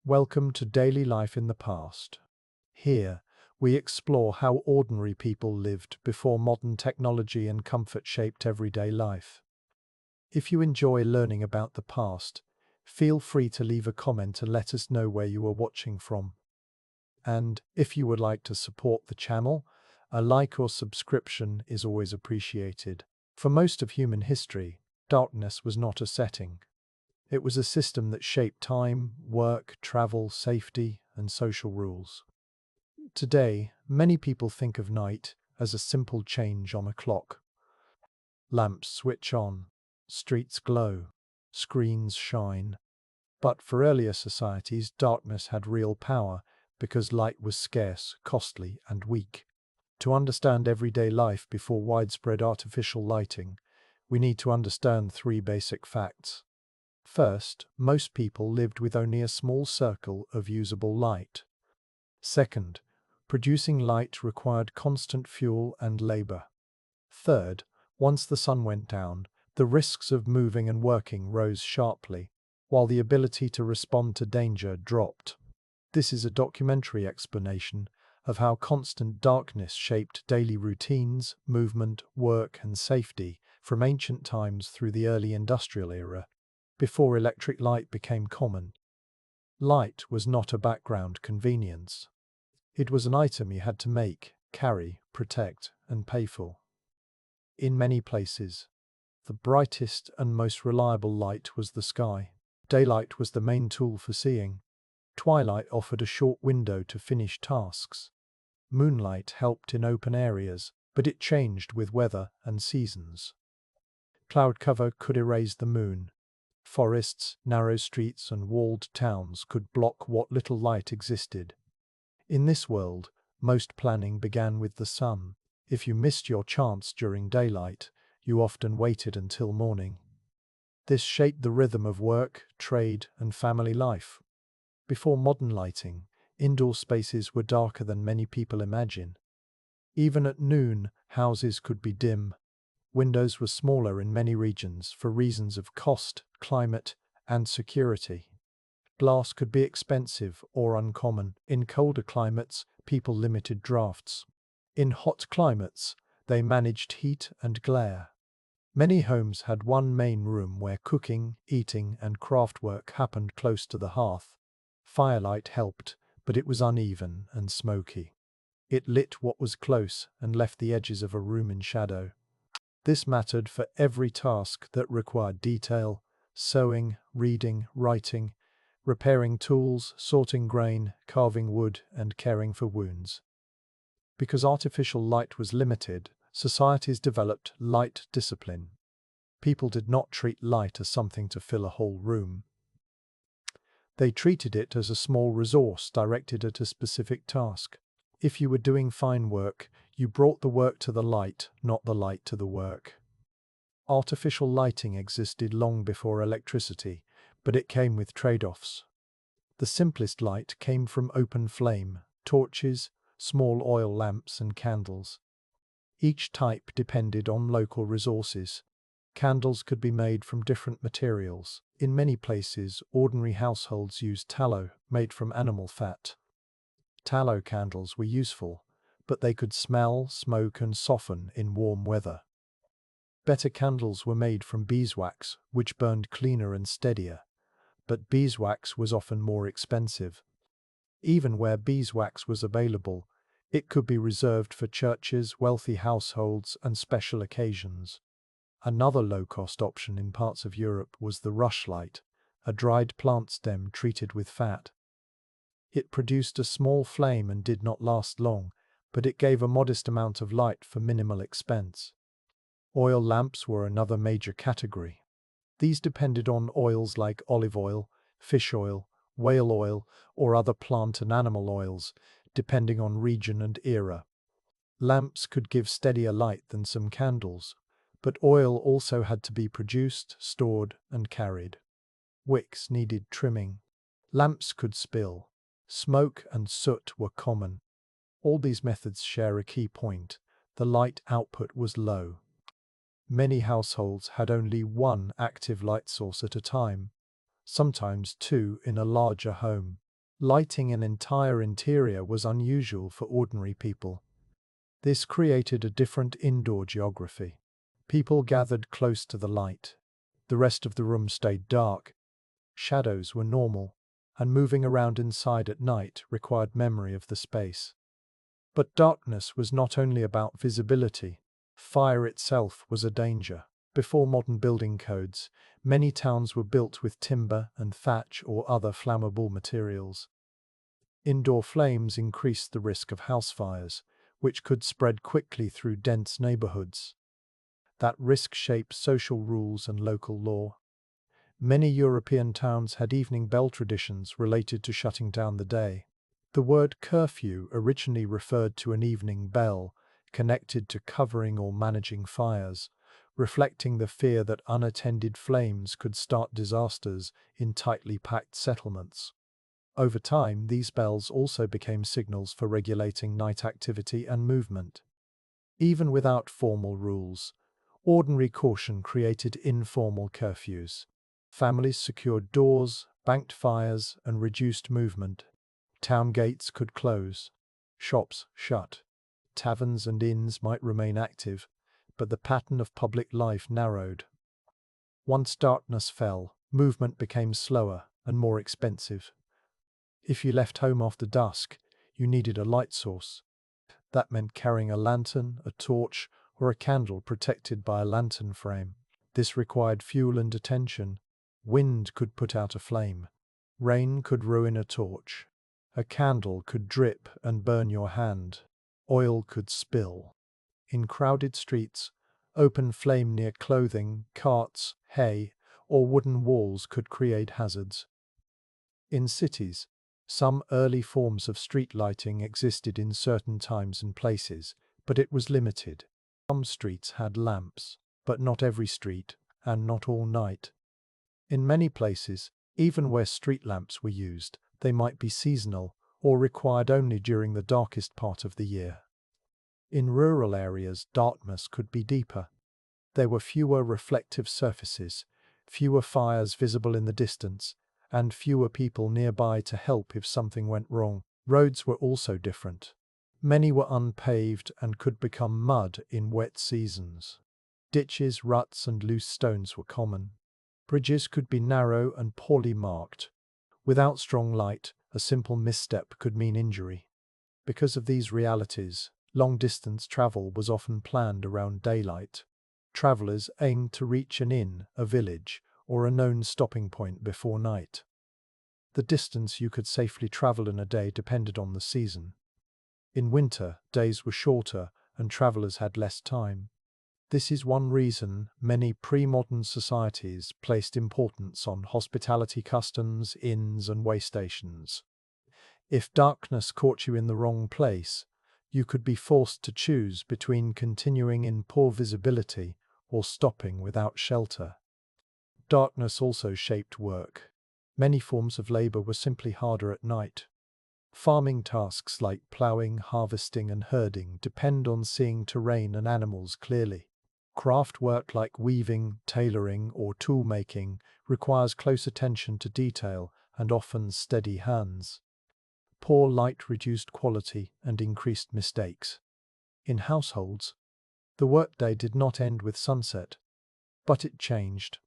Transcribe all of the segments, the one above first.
Welcome to Daily Life in the Past. Here, we explore how ordinary people lived before modern technology and comfort shaped everyday life. If you enjoy learning about the past, feel free to leave a comment and let us know where you are watching from. And if you would like to support the channel, a like or subscription is always appreciated. For most of human history, darkness was not a setting. It was a system that shaped time, work, travel, safety, and social rules. Today, many people think of night as a simple change on a clock. Lamps switch on, streets glow, screens shine. But for earlier societies, darkness had real power because light was scarce, costly, and weak. To understand everyday life before widespread artificial lighting, we need to understand three basic facts. First, most people lived with only a small circle of usable light. Second, producing light required constant fuel and labor. Third, once the sun went down, the risks of moving and working rose sharply, while the ability to respond to danger dropped. This is a documentary explanation of how constant darkness shaped daily routines, movement, work, and safety from ancient times through the early industrial era, before electric light became common. Light was not a background convenience. It was an item you had to make, carry, protect, and pay for. In many places, the brightest and most reliable light was the sky. Daylight was the main tool for seeing. Twilight offered a short window to finish tasks. Moonlight helped in open areas, but it changed with weather and seasons. Cloud cover could erase the moon. Forests, narrow streets, and walled towns could block what little light existed. In this world, most planning began with the sun. If you missed your chance during daylight, you often waited until morning. This shaped the rhythm of work, trade, and family life. Before modern lighting, indoor spaces were darker than many people imagine. Even at noon, houses could be dim. Windows were smaller in many regions for reasons of cost, climate, and security. Glass could be expensive or uncommon. In colder climates, people limited drafts. In hot climates, they managed heat and glare. Many homes had one main room where cooking, eating, and craft work happened close to the hearth. Firelight helped, but it was uneven and smoky. It lit what was close and left the edges of a room in shadow. This mattered for every task that required detail: sewing, reading, writing, repairing tools, sorting grain, carving wood, and caring for wounds. Because artificial light was limited, societies developed light discipline. People did not treat light as something to fill a whole room. They treated it as a small resource directed at a specific task. If you were doing fine work, you brought the work to the light, not the light to the work. Artificial lighting existed long before electricity, but it came with trade-offs. The simplest light came from open flame, torches, small oil lamps, and candles. Each type depended on local resources. Candles could be made from different materials. In many places, ordinary households used tallow, made from animal fat. Tallow candles were useful, but they could smell, smoke, and soften in warm weather. Better candles were made from beeswax, which burned cleaner and steadier, but beeswax was often more expensive. Even where beeswax was available, it could be reserved for churches, wealthy households, and special occasions. Another low-cost option in parts of Europe was the rushlight, a dried plant stem treated with fat. It produced a small flame and did not last long, but it gave a modest amount of light for minimal expense. Oil lamps were another major category. These depended on oils like olive oil, fish oil, whale oil, or other plant and animal oils, depending on region and era. Lamps could give steadier light than some candles, but oil also had to be produced, stored, and carried. Wicks needed trimming. Lamps could spill. Smoke and soot were common. All these methods share a key point: the light output was low. Many households had only one active light source at a time, sometimes two in a larger home. Lighting an entire interior was unusual for ordinary people. This created a different indoor geography. People gathered close to the light. The rest of the room stayed dark. Shadows were normal, and moving around inside at night required memory of the space. But darkness was not only about visibility. Fire itself was a danger. Before modern building codes, many towns were built with timber and thatch or other flammable materials. Indoor flames increased the risk of house fires, which could spread quickly through dense neighborhoods. That risk shaped social rules and local law. Many European towns had evening bell traditions related to shutting down the day. The word curfew originally referred to an evening bell connected to covering or managing fires, reflecting the fear that unattended flames could start disasters in tightly packed settlements. Over time, these bells also became signals for regulating night activity and movement. Even without formal rules, ordinary caution created informal curfews. Families secured doors, banked fires, and reduced movement. Town gates could close, shops shut. Taverns and inns might remain active, but the pattern of public life narrowed. Once darkness fell, movement became slower and more expensive. If you left home after dusk, you needed a light source. That meant carrying a lantern, a torch, or a candle protected by a lantern frame. This required fuel and attention. Wind could put out a flame. Rain could ruin a torch. A candle could drip and burn your hand. Oil could spill. In crowded streets, open flame near clothing, carts, hay, or wooden walls could create hazards. In cities, some early forms of street lighting existed in certain times and places, but it was limited. Some streets had lamps, but not every street, and not all night. In many places, even where street lamps were used, they might be seasonal or required only during the darkest part of the year. In rural areas, darkness could be deeper. There were fewer reflective surfaces, fewer fires visible in the distance, and fewer people nearby to help if something went wrong. Roads were also different. Many were unpaved and could become mud in wet seasons. Ditches, ruts, and loose stones were common. Bridges could be narrow and poorly marked. Without strong light, a simple misstep could mean injury. Because of these realities, long-distance travel was often planned around daylight. Travelers aimed to reach an inn, a village, or a known stopping point before night. The distance you could safely travel in a day depended on the season. In winter, days were shorter and travelers had less time. This is one reason many pre-modern societies placed importance on hospitality customs, inns, and way stations. If darkness caught you in the wrong place, you could be forced to choose between continuing in poor visibility or stopping without shelter. Darkness also shaped work. Many forms of labor were simply harder at night. Farming tasks like plowing, harvesting, and herding depend on seeing terrain and animals clearly. Craft work like weaving, tailoring, or tool making requires close attention to detail and often steady hands. Poor light reduced quality and increased mistakes. In households, the workday did not end with sunset, but it changed.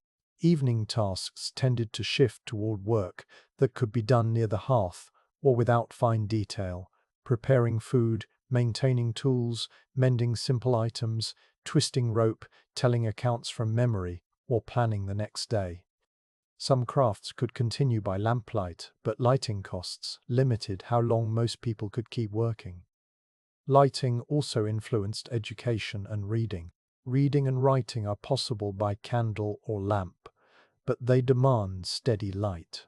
Evening tasks tended to shift toward work that could be done near the hearth or without fine detail, preparing food, maintaining tools, mending simple items, twisting rope, telling accounts from memory, or planning the next day. Some crafts could continue by lamplight, but lighting costs limited how long most people could keep working. Lighting also influenced education and reading. Reading and writing are possible by candle or lamp, but they demand steady light.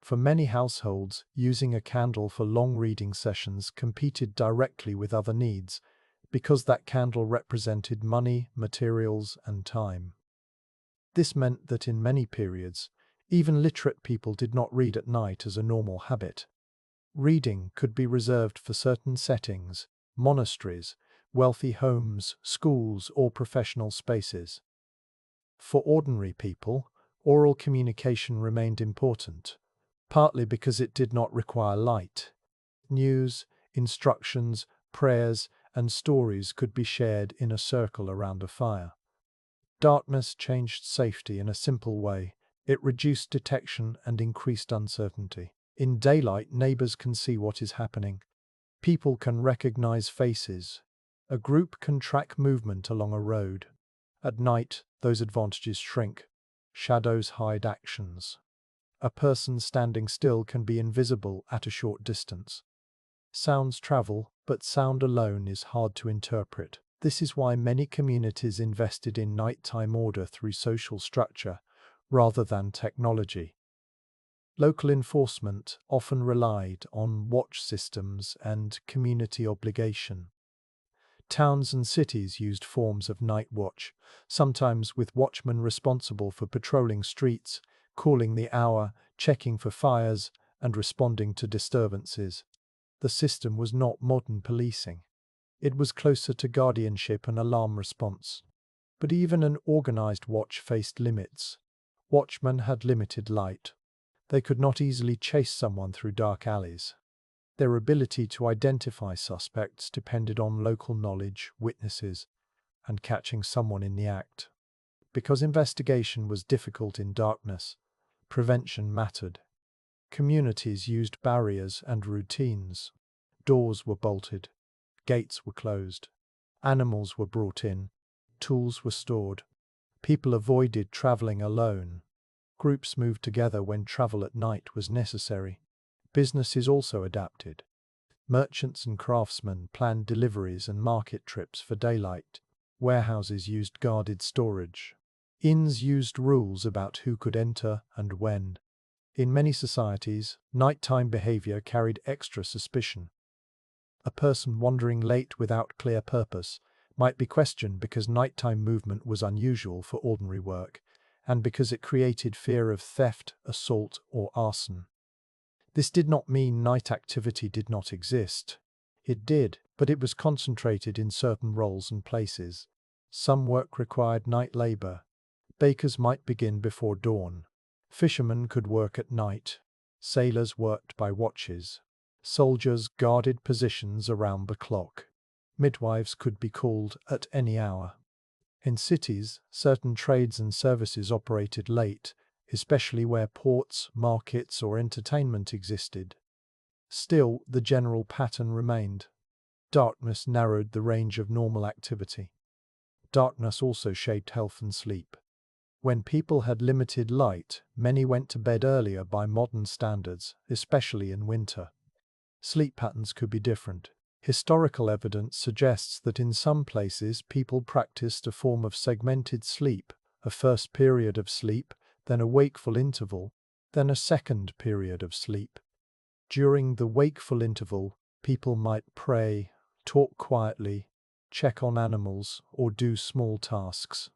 For many households, using a candle for long reading sessions competed directly with other needs, because that candle represented money, materials, and time. This meant that in many periods, even literate people did not read at night as a normal habit. Reading could be reserved for certain settings, monasteries, wealthy homes, schools, or professional spaces. For ordinary people, oral communication remained important. partly because it did not require light. News, instructions, prayers, and stories could be shared in a circle around a fire. Darkness changed safety in a simple way. It reduced detection and increased uncertainty. In daylight, neighbors can see what is happening. People can recognize faces. A group can track movement along a road. At night, those advantages shrink. Shadows hide actions. A person standing still can be invisible at a short distance. Sounds travel, but sound alone is hard to interpret. This is why many communities invested in nighttime order through social structure rather than technology. Local enforcement often relied on watch systems and community obligation. Towns and cities used forms of night watch, sometimes with watchmen responsible for patrolling streets, calling the hour, checking for fires, and responding to disturbances. The system was not modern policing. It was closer to guardianship and alarm response. But even an organized watch faced limits. Watchmen had limited light. They could not easily chase someone through dark alleys. Their ability to identify suspects depended on local knowledge, witnesses, and catching someone in the act. Because investigation was difficult in darkness, prevention mattered. Communities used barriers and routines. Doors were bolted. Gates were closed. Animals were brought in. Tools were stored. People avoided traveling alone. Groups moved together when travel at night was necessary. Businesses also adapted. Merchants and craftsmen planned deliveries and market trips for daylight. Warehouses used guarded storage. Inns used rules about who could enter and when. In many societies, nighttime behavior carried extra suspicion. A person wandering late without clear purpose might be questioned because nighttime movement was unusual for ordinary work, and because it created fear of theft, assault, or arson. This did not mean night activity did not exist. It did, but it was concentrated in certain roles and places. Some work required night labor. Bakers might begin before dawn. Fishermen could work at night. Sailors worked by watches. Soldiers guarded positions around the clock. Midwives could be called at any hour. In cities, certain trades and services operated late, especially where ports, markets, or entertainment existed. Still, the general pattern remained. Darkness narrowed the range of normal activity. Darkness also shaped health and sleep. When people had limited light, many went to bed earlier by modern standards, especially in winter. Sleep patterns could be different. Historical evidence suggests that in some places people practiced a form of segmented sleep, a first period of sleep, then a wakeful interval, then a second period of sleep. During the wakeful interval, people might pray, talk quietly, check on animals, or do small tasks.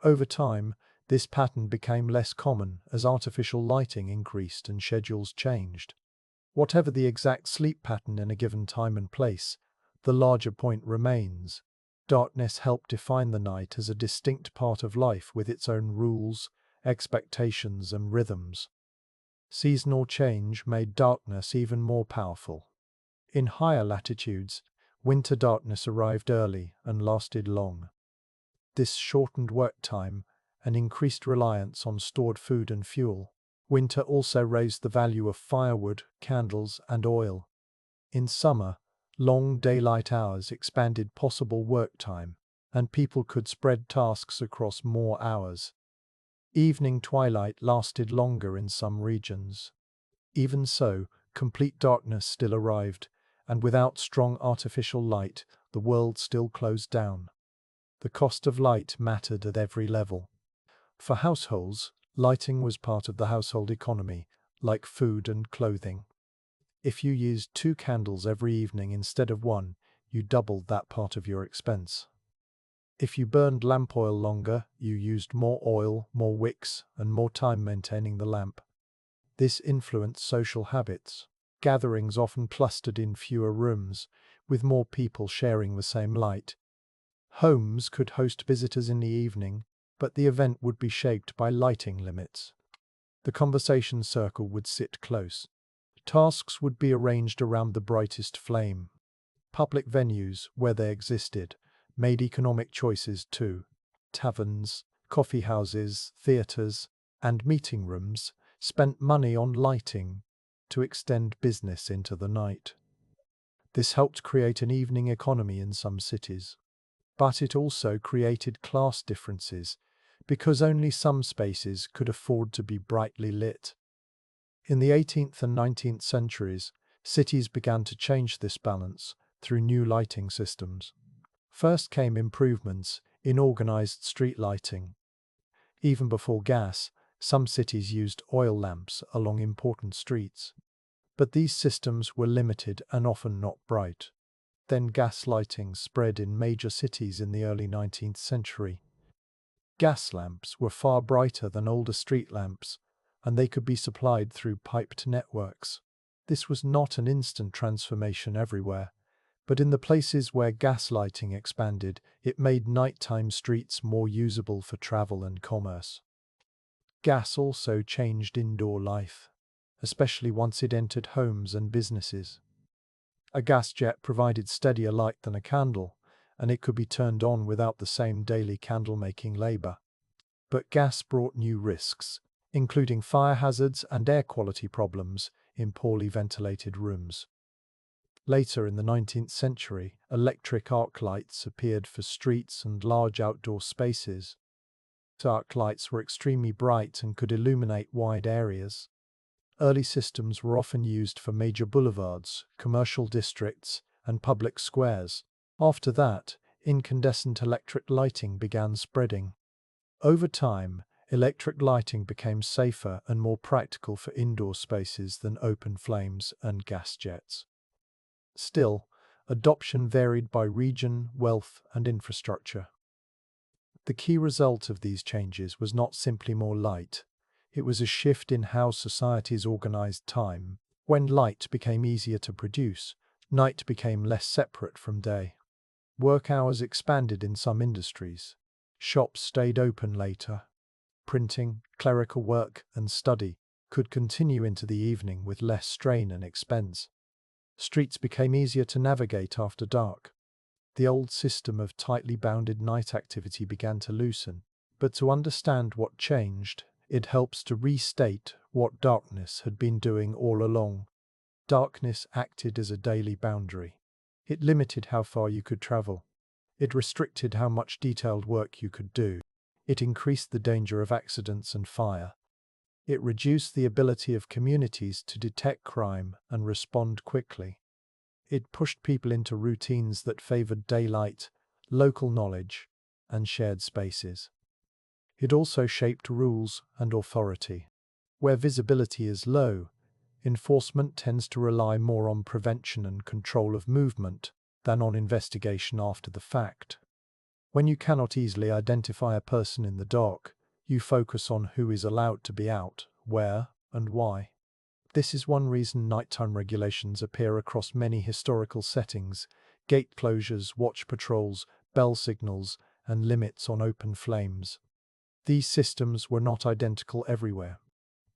Over time, this pattern became less common as artificial lighting increased and schedules changed. Whatever the exact sleep pattern in a given time and place, the larger point remains. Darkness helped define the night as a distinct part of life with its own rules, expectations, and rhythms. Seasonal change made darkness even more powerful. In higher latitudes, winter darkness arrived early and lasted long. This shortened work time and increased reliance on stored food and fuel. Winter also raised the value of firewood, candles, and oil. In summer, long daylight hours expanded possible work time, and people could spread tasks across more hours. Evening twilight lasted longer in some regions. Even so, complete darkness still arrived, and without strong artificial light, the world still closed down. The cost of light mattered at every level. For households, lighting was part of the household economy, like food and clothing. If you used 2 candles every evening instead of 1, you doubled that part of your expense. If you burned lamp oil longer, you used more oil, more wicks, and more time maintaining the lamp. This influenced social habits. Gatherings often clustered in fewer rooms, with more people sharing the same light. Homes could host visitors in the evening, but the event would be shaped by lighting limits. The conversation circle would sit close. Tasks would be arranged around the brightest flame. Public venues, where they existed, made economic choices too. Taverns, coffee houses, theatres, and meeting rooms spent money on lighting to extend business into the night. This helped create an evening economy in some cities. But it also created class differences, because only some spaces could afford to be brightly lit. In the 18th and 19th centuries, cities began to change this balance through new lighting systems. First came improvements in organized street lighting. Even before gas, some cities used oil lamps along important streets. But these systems were limited and often not bright. Then gas lighting spread in major cities in the early 19th century. Gas lamps were far brighter than older street lamps, and they could be supplied through piped networks. This was not an instant transformation everywhere, but in the places where gas lighting expanded, it made nighttime streets more usable for travel and commerce. Gas also changed indoor life, especially once it entered homes and businesses. A gas jet provided steadier light than a candle, and it could be turned on without the same daily candle-making labor. But gas brought new risks, including fire hazards and air quality problems in poorly ventilated rooms. Later in the 19th century, electric arc lights appeared for streets and large outdoor spaces. Arc lights were extremely bright and could illuminate wide areas. Early systems were often used for major boulevards, commercial districts, and public squares. After that, incandescent electric lighting began spreading. Over time, electric lighting became safer and more practical for indoor spaces than open flames and gas jets. Still, adoption varied by region, wealth, and infrastructure. The key result of these changes was not simply more light. It was a shift in how societies organized time. When light became easier to produce, night became less separate from day. Work hours expanded in some industries. Shops stayed open later. Printing, clerical work, and study could continue into the evening with less strain and expense. Streets became easier to navigate after dark. The old system of tightly bounded night activity began to loosen. But to understand what changed, it helps to restate what darkness had been doing all along. Darkness acted as a daily boundary. It limited how far you could travel. It restricted how much detailed work you could do. It increased the danger of accidents and fire. It reduced the ability of communities to detect crime and respond quickly. It pushed people into routines that favored daylight, local knowledge, and shared spaces. It also shaped rules and authority. Where visibility is low, enforcement tends to rely more on prevention and control of movement than on investigation after the fact. When you cannot easily identify a person in the dark, you focus on who is allowed to be out, where, and why. This is one reason nighttime regulations appear across many historical settings: gate closures, watch patrols, bell signals, and limits on open flames. These systems were not identical everywhere.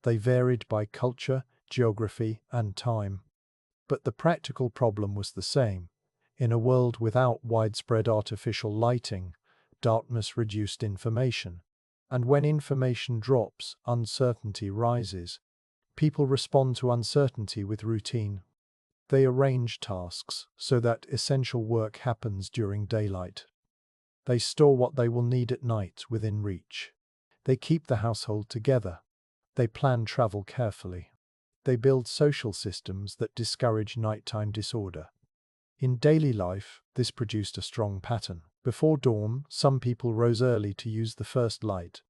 They varied by culture, geography, and time. But the practical problem was the same. In a world without widespread artificial lighting, darkness reduced information. And when information drops, uncertainty rises. People respond to uncertainty with routine. They arrange tasks so that essential work happens during daylight. They store what they will need at night within reach. They keep the household together. They plan travel carefully. They build social systems that discourage nighttime disorder. In daily life, this produced a strong pattern. Before dawn, some people rose early to use the first light.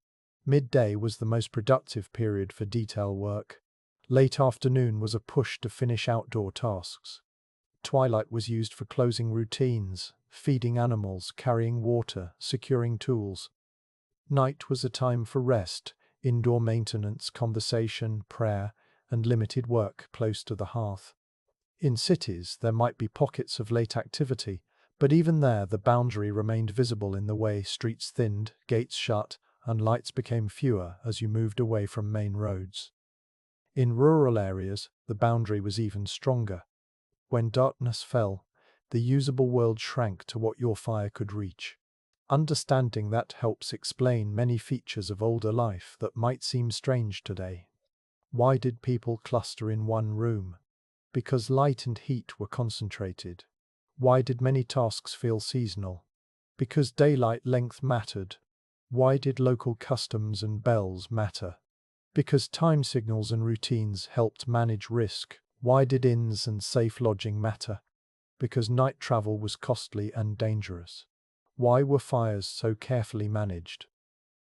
Midday was the most productive period for detail work. Late afternoon was a push to finish outdoor tasks. Twilight was used for closing routines, feeding animals, carrying water, securing tools. Night was a time for rest, indoor maintenance, conversation, prayer, and limited work close to the hearth. In cities, there might be pockets of late activity, but even there the boundary remained visible in the way streets thinned, gates shut, and lights became fewer as you moved away from main roads. In rural areas, the boundary was even stronger. When darkness fell, the usable world shrank to what your fire could reach. Understanding that helps explain many features of older life that might seem strange today. Why did people cluster in one room? Because light and heat were concentrated. Why did many tasks feel seasonal? Because daylight length mattered. Why did local customs and bells matter? Because time signals and routines helped manage risk. Why did inns and safe lodging matter? Because night travel was costly and dangerous. Why were fires so carefully managed?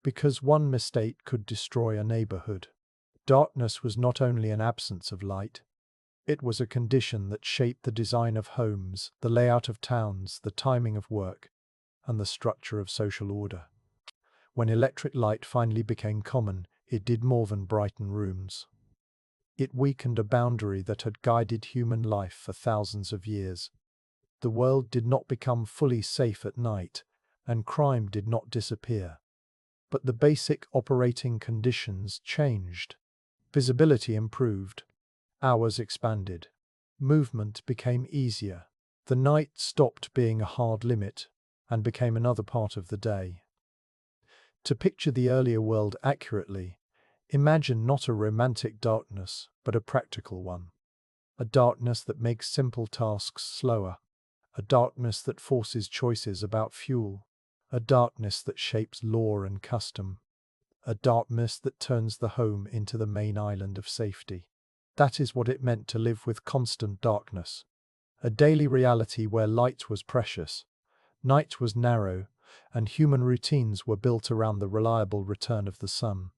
Because one mistake could destroy a neighborhood. Darkness was not only an absence of light, it was a condition that shaped the design of homes, the layout of towns, the timing of work, and the structure of social order. When electric light finally became common, it did more than brighten rooms. It weakened a boundary that had guided human life for thousands of years. The world did not become fully safe at night, and crime did not disappear. But the basic operating conditions changed. Visibility improved. Hours expanded. Movement became easier. The night stopped being a hard limit and became another part of the day. To picture the earlier world accurately, imagine not a romantic darkness, but a practical one. A darkness that makes simple tasks slower. A darkness that forces choices about fuel. A darkness that shapes law and custom. A darkness that turns the home into the main island of safety. That is what it meant to live with constant darkness. A daily reality where light was precious, night was narrow, and human routines were built around the reliable return of the sun.